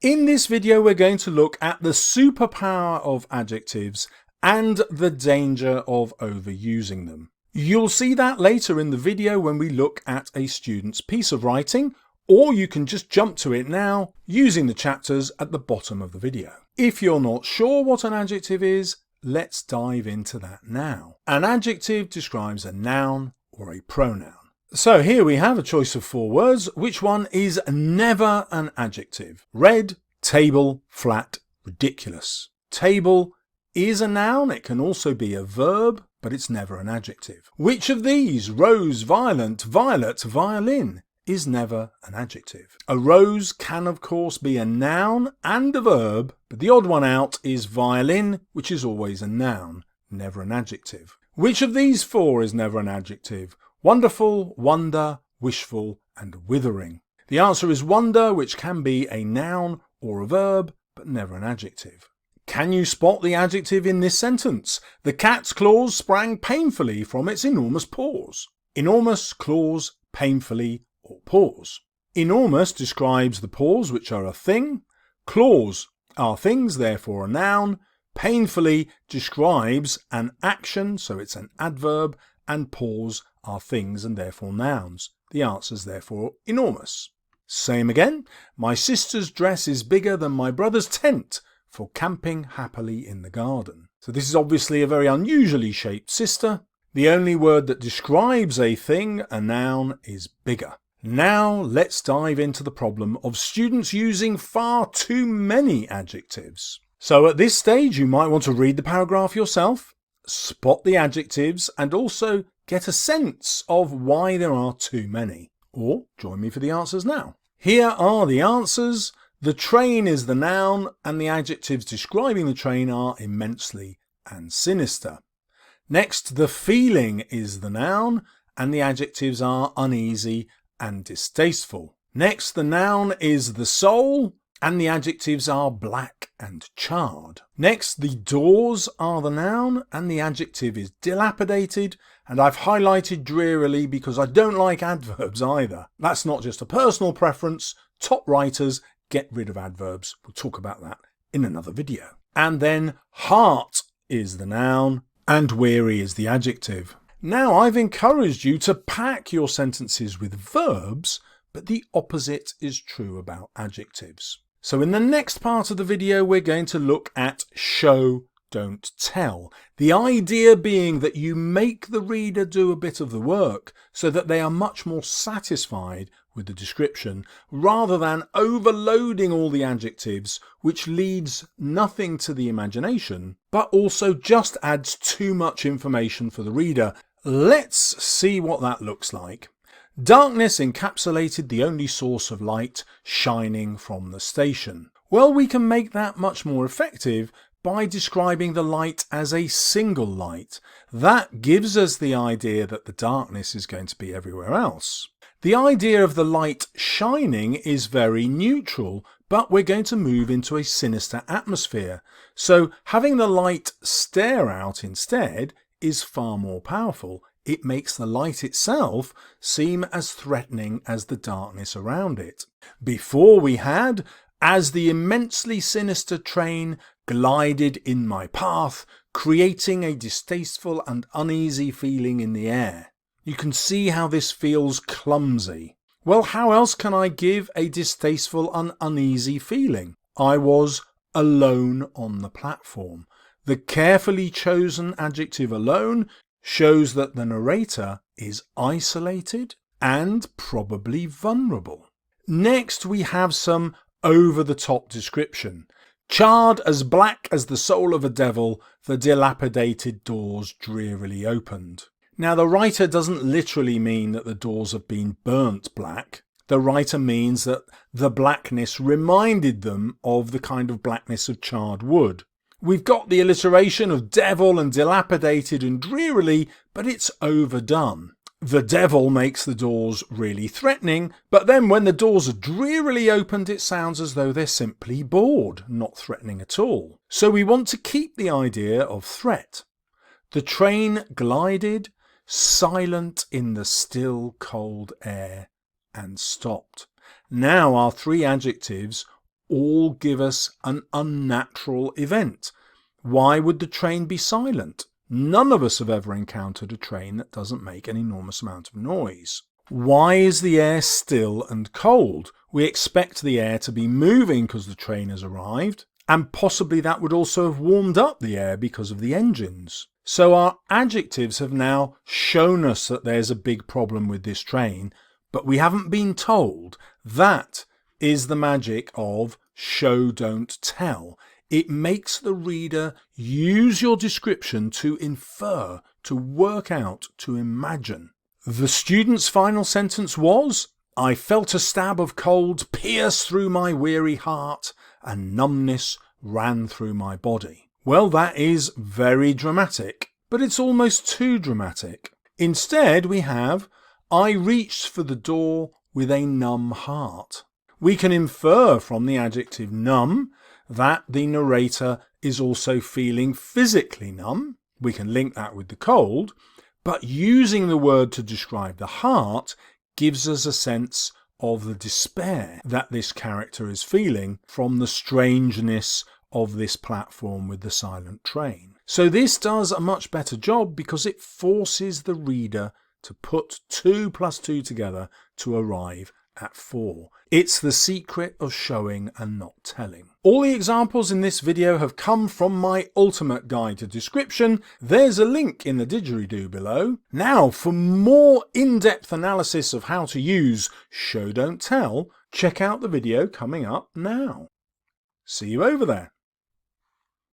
In this video we're going to look at the superpower of adjectives and the danger of overusing them. You'll see that later in the video when we look at a student's piece of writing, or you can just jump to it now using the chapters at the bottom of the video. If you're not sure what an adjective is, let's dive into that now. An adjective describes a noun or a pronoun. So here we have a choice of 4 words. Which one is never an adjective? Red, table, flat, ridiculous. Table is a noun. It can also be a verb, but it's never an adjective. Which of these, rose, violent, violet, violin, is never an adjective? A rose can of course be a noun and a verb, but the odd one out is violin, which is always a noun, never an adjective. Which of these 4 is never an adjective? Wonderful, wonder, wishful, and withering. The answer is wonder, which can be a noun or a verb, but never an adjective. Can you spot the adjective in this sentence? The cat's claws sprang painfully from its enormous paws. Enormous, claws, painfully, or paws. Enormous describes the paws, which are a thing. Claws are things, therefore a noun. Painfully describes an action, so it's an adverb, and paws are things and therefore nouns. The answer is therefore enormous. Same again. My sister's dress is bigger than my brother's tent for camping happily in the garden. So this is obviously a very unusually shaped sister. The only word that describes a thing, a noun, is bigger. Now let's dive into the problem of students using far too many adjectives. So at this stage you might want to read the paragraph yourself, spot the adjectives, and also get a sense of why there are too many. Or join me for the answers now. Here are the answers. The train is the noun, and the adjectives describing the train are immensely and sinister. Next, the feeling is the noun, and the adjectives are uneasy and distasteful. Next, the noun is the soul, and the adjectives are black and charred. Next, the doors are the noun, and the adjective is dilapidated, and I've highlighted drearily because I don't like adverbs either. That's not just a personal preference. Top writers get rid of adverbs. We'll talk about that in another video. And then heart is the noun, and weary is the adjective. Now I've encouraged you to pack your sentences with verbs, but the opposite is true about adjectives. So in the next part of the video, we're going to look at show, don't tell. The idea being that you make the reader do a bit of the work so that they are much more satisfied with the description rather than overloading all the adjectives, which leads nothing to the imagination, but also just adds too much information for the reader. Let's see what that looks like. Darkness encapsulated the only source of light shining from the station. Well, we can make that much more effective by describing the light as a single light. That gives us the idea that the darkness is going to be everywhere else. The idea of the light shining is very neutral, but we're going to move into a sinister atmosphere. So having the light stare out instead is far more powerful. It makes the light itself seem as threatening as the darkness around it. Before we had, as the immensely sinister train glided in my path, creating a distasteful and uneasy feeling in the air. You can see how this feels clumsy. Well, how else can I give a distasteful and uneasy feeling? I was alone on the platform. The carefully chosen adjective alone shows that the narrator is isolated and probably vulnerable. Next, we have some over-the-top description. Charred as black as the soul of a devil, the dilapidated doors drearily opened. Now, the writer doesn't literally mean that the doors have been burnt black. The writer means that the blackness reminded them of the kind of blackness of charred wood. We've got the alliteration of devil and dilapidated and drearily, but it's overdone. The devil makes the doors really threatening, but then when the doors are drearily opened, it sounds as though they're simply bored, not threatening at all. So we want to keep the idea of threat. The train glided, silent in the still cold air, and stopped. Now our 3 adjectives all give us an unnatural event. Why would the train be silent? None of us have ever encountered a train that doesn't make an enormous amount of noise. Why is the air still and cold? We expect the air to be moving because the train has arrived, and possibly that would also have warmed up the air because of the engines. So our adjectives have now shown us that there's a big problem with this train, but we haven't been told. That is the magic of show, don't tell. It makes the reader use your description to infer, to work out, to imagine. The student's final sentence was, "I felt a stab of cold pierce through my weary heart, and numbness ran through my body." Well, that is very dramatic, but it's almost too dramatic. Instead, we have, "I reached for the door with a numb heart." We can infer from the adjective numb that the narrator is also feeling physically numb. We can link that with the cold, but using the word to describe the heart gives us a sense of the despair that this character is feeling from the strangeness of this platform with the silent train. So this does a much better job because it forces the reader to put 2 plus 2 together to arrive at 4. It's the secret of showing and not telling. All the examples in this video have come from my ultimate guide to description. There's a link in the didgeridoo below. Now, for more in-depth analysis of how to use show, don't tell, check out the video coming up now. See you over there.